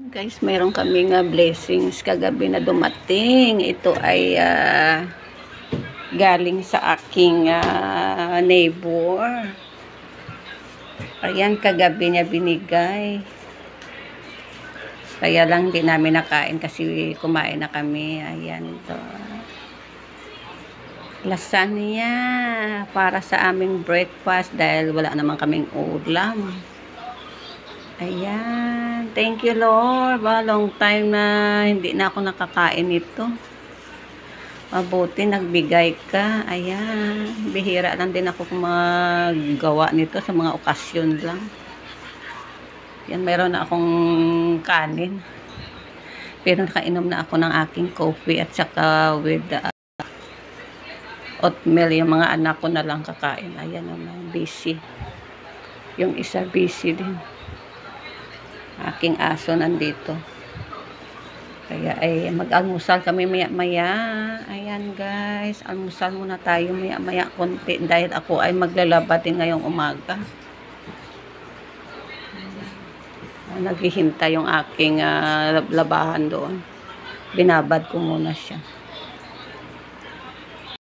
Guys, mayroon kaming blessings kagabi na dumating. Ito ay galing sa aking neighbor. Ayan, kagabi niya binigay. Kaya lang di namin nakain kasi kumain na kami. Ayan to. Lasagna para sa aming breakfast dahil wala naman kaming ulam. Ayan. Thank you, Lord. Long time na hindi na ako nakakain ito. Mabuti, nagbigay ka. Ayan. Bihira lang din ako magawa nito sa mga okasyon lang. Yan, meron na akong kanin. Pero nakainom na ako ng aking coffee at saka with oatmeal. Yung mga anak ko na lang kakain. Ayan naman, busy. Yung isa busy din. Aking aso nandito. Kaya ay mag-almusal kami maya-maya. Ayan guys, almusal muna tayo maya-maya konti dahil ako ay maglalaba din ngayong umaga. Naghihintay yung aking labahan doon. Binabad ko muna siya.